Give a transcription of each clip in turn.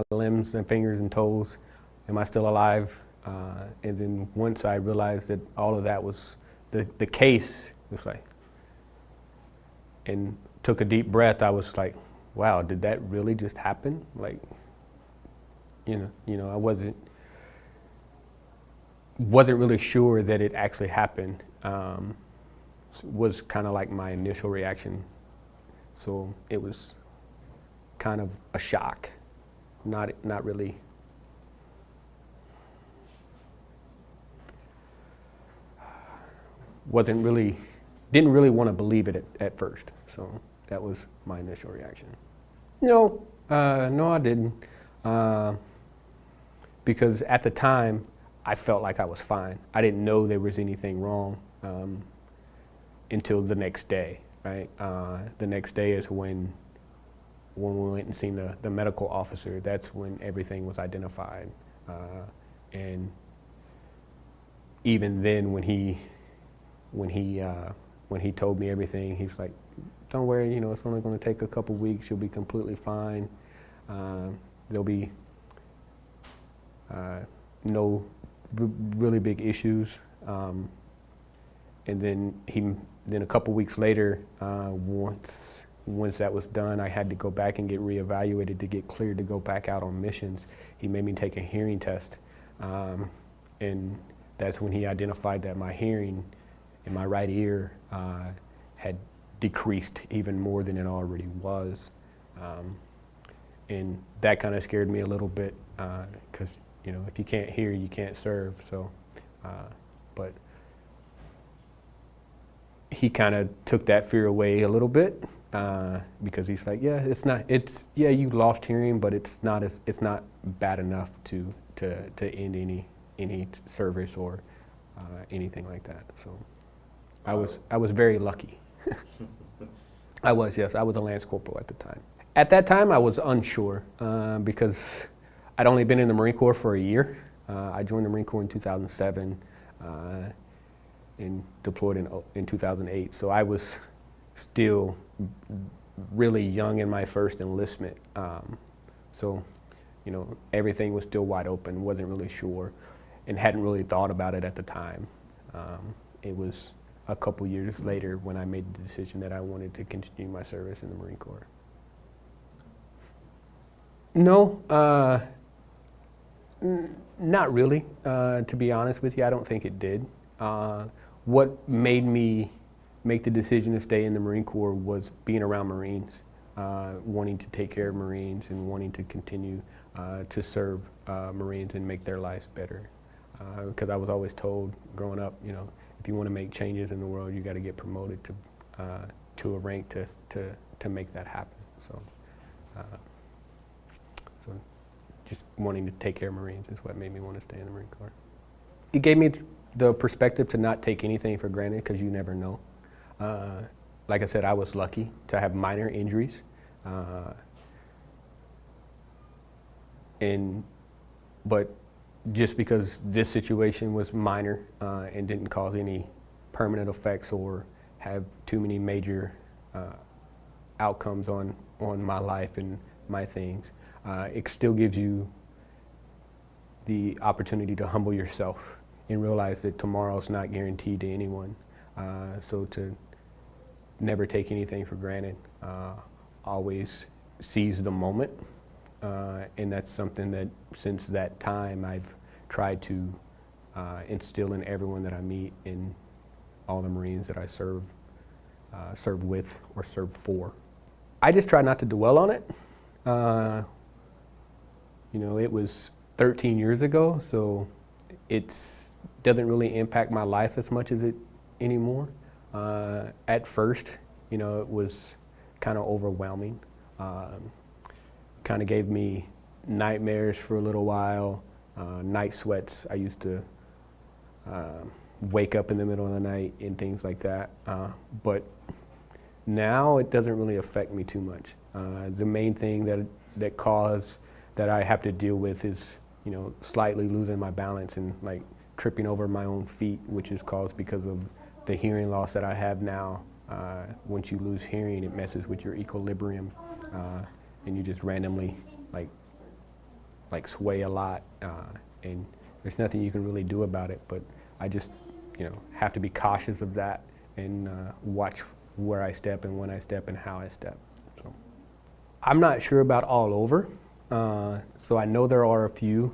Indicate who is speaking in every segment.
Speaker 1: limbs and fingers and toes. Am I still alive? And then once I realized that all of that was the case, it was like, and took a deep breath, I was like, wow, did that really just happen? Like, I wasn't really sure that it actually happened. Was kind of like my initial reaction. So it was kind of a shock, not really. Didn't really want to believe it at first. So that was my initial reaction. No, no, I didn't. Because at the time, I felt like I was fine. I didn't know there was anything wrong until the next day, right? The next day is when we went and seen the medical officer. That's when everything was identified. And even then, when he told me everything, he was like, "Don't worry, it's only going to take a couple weeks. You'll be completely fine. There'll be no really big issues." And then a couple weeks later, once that was done, I had to go back and get reevaluated to get cleared to go back out on missions. He made me take a hearing test, and that's when he identified that my hearing in my right ear had decreased even more than it already was. And that kind of scared me a little bit, because if you can't hear, you can't serve. So, but he kind of took that fear away a little bit, because he's like, yeah, you lost hearing, but it's not bad enough to end any service or anything like that. So I was very lucky. I was a Lance Corporal at the time. At that time, I was unsure, because I'd only been in the Marine Corps for a year. I joined the Marine Corps in 2007 and deployed in 2008. So I was still really young in my first enlistment. So, everything was still wide open, wasn't really sure, and hadn't really thought about it at the time. It was a couple years later when I made the decision that I wanted to continue my service in the Marine Corps. No, not really, to be honest with you. I don't think it did. What made me make the decision to stay in the Marine Corps was being around Marines, wanting to take care of Marines and wanting to continue to serve Marines and make their lives better. Because I was always told growing up, if you want to make changes in the world, you got to get promoted to a rank to make that happen. So just wanting to take care of Marines is what made me want to stay in the Marine Corps. It gave me the perspective to not take anything for granted, because you never know. Like I said, I was lucky to have minor injuries, but just because this situation was minor and didn't cause any permanent effects or have too many major outcomes on my life and my things, it still gives you the opportunity to humble yourself and realize that tomorrow's not guaranteed to anyone. So to never take anything for granted, always seize the moment. And that's something that since that time I've tried to instill in everyone that I meet, in all the Marines that I serve with or serve for. I just try not to dwell on it. It was 13 years ago, so it doesn't really impact my life as much as it anymore. At first, it was kind of overwhelming. Kind of gave me nightmares for a little while, night sweats. I used to wake up in the middle of the night and things like that. But now it doesn't really affect me too much. The main thing that I have to deal with is, slightly losing my balance and like tripping over my own feet, which is caused because of the hearing loss that I have now. Once you lose hearing, it messes with your equilibrium, and you just randomly like like sway a lot, and there's nothing you can really do about it. But I just, have to be cautious of that and watch where I step and when I step and how I step. So I'm not sure about all over. So I know there are a few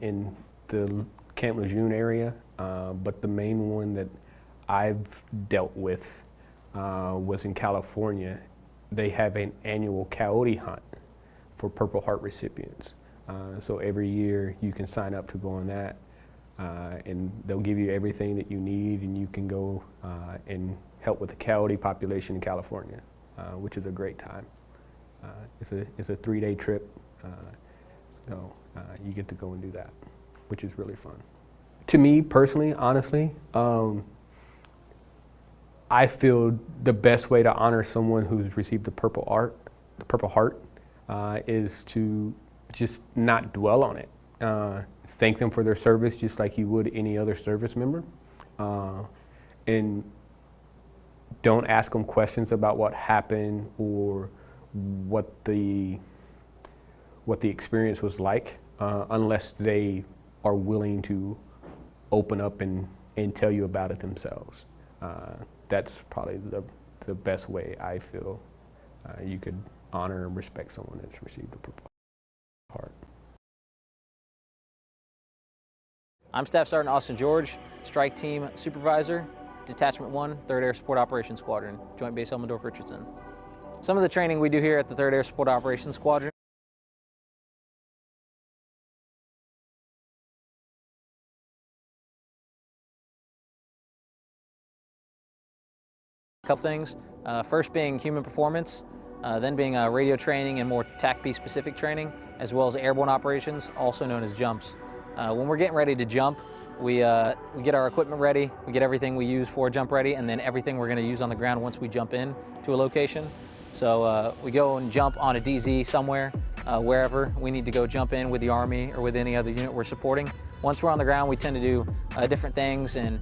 Speaker 1: in the Camp Lejeune area, but the main one that I've dealt with was in California. They have an annual coyote hunt for Purple Heart recipients. So every year you can sign up to go on that, and they'll give you everything that you need, and you can go and help with the coyote population in California, which is a great time. It's a 3-day trip, so you get to go and do that, which is really fun. To me personally, honestly, I feel the best way to honor someone who's received the Purple Heart, is to just not dwell on it. Thank them for their service just like you would any other service member, and don't ask them questions about what happened or what the experience was like, unless they are willing to open up and tell you about it themselves. That's probably the best way I feel you could honor and respect someone that's received the Purple Heart.
Speaker 2: I'm Staff Sergeant Austin George, Strike Team Supervisor, Detachment 1, 3rd Air Support Operations Squadron, Joint Base Elmendorf-Richardson. Some of the training we do here at the 3rd Air Support Operations Squadron couple things. First being human performance, then being radio training and more TACP specific training, as well as airborne operations, also known as jumps. When we're getting ready to jump, we get our equipment ready, we get everything we use for jump ready, and then everything we're going to use on the ground once we jump in to a location. So we go and jump on a DZ somewhere, wherever we need to go jump in with the Army or with any other unit we're supporting. Once we're on the ground, we tend to do different things and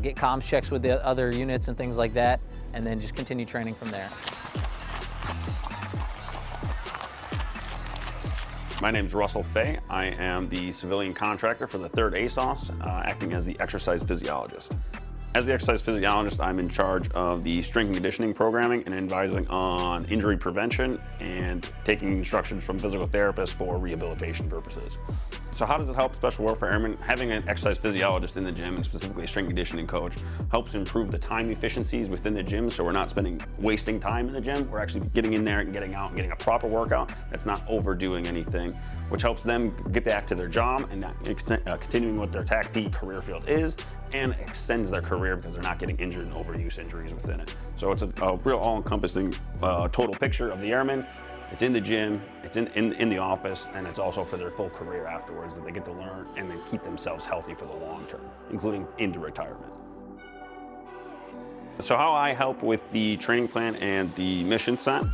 Speaker 2: get comms checks with the other units and things like that, and then just continue training from there.
Speaker 3: My name is Russell Fay. I am the civilian contractor for the 3rd ASOS, acting as the exercise physiologist. As the exercise physiologist, I'm in charge of the strength and conditioning programming and advising on injury prevention and taking instructions from physical therapists for rehabilitation purposes. So how does it help Special Warfare Airmen? Having an exercise physiologist in the gym, and specifically a strength and conditioning coach, helps improve the time efficiencies within the gym, so we're not wasting time in the gym. We're actually getting in there and getting out and getting a proper workout that's not overdoing anything, which helps them get back to their job and continuing what their TACP career field is, and extends their career because they're not getting injured and overuse injuries within it. So it's a real all-encompassing total picture of the airmen. It's in the gym, it's in the office, and it's also for their full career afterwards that they get to learn and then keep themselves healthy for the long term, including into retirement. So how I help with the training plan and the mission set,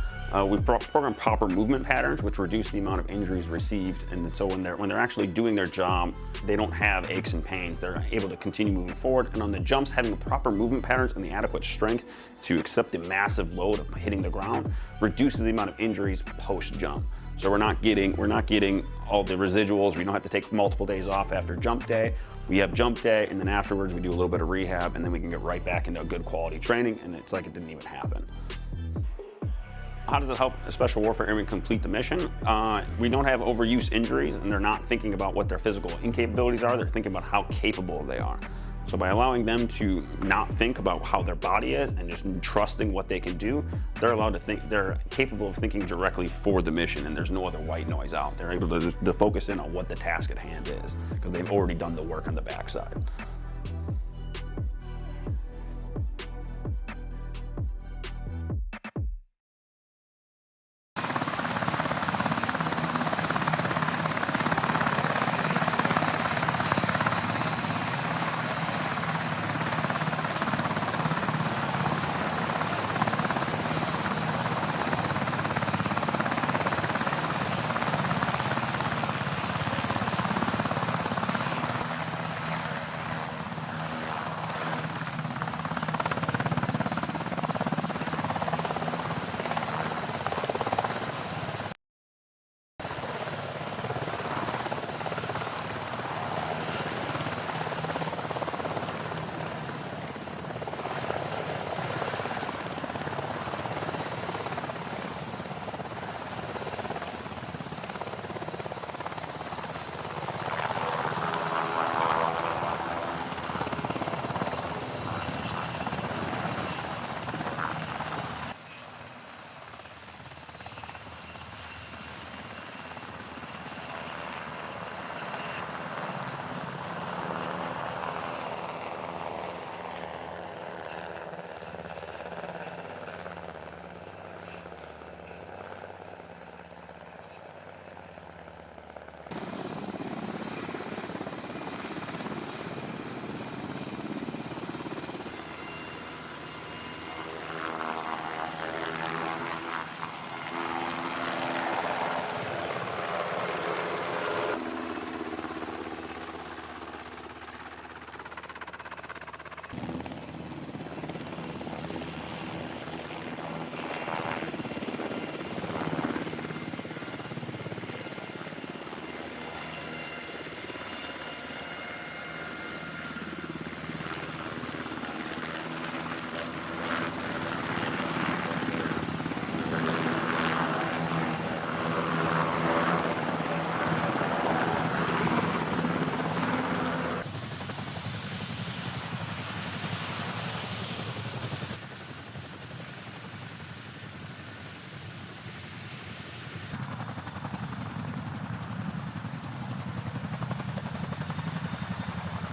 Speaker 3: we program proper movement patterns, which reduce the amount of injuries received, and so when they're actually doing their job, they don't have aches and pains. They're able to continue moving forward, and on the jumps, having the proper movement patterns and the adequate strength to accept the massive load of hitting the ground reduces the amount of injuries post-jump. So we're not getting all the residuals. We don't have to take multiple days off after jump day. We have jump day, and then afterwards we do a little bit of rehab, and then we can get right back into a good quality training, and it's like it didn't even happen. How does it help Special Warfare Airmen complete the mission? We don't have overuse injuries, and they're not thinking about what their physical incapabilities are, they're thinking about how capable they are. So by allowing them to not think about how their body is and just trusting what they can do, they're allowed to think, they're capable of thinking directly for the mission, and there's no other white noise out. They're able to focus in on what the task at hand is because they've already done the work on the backside.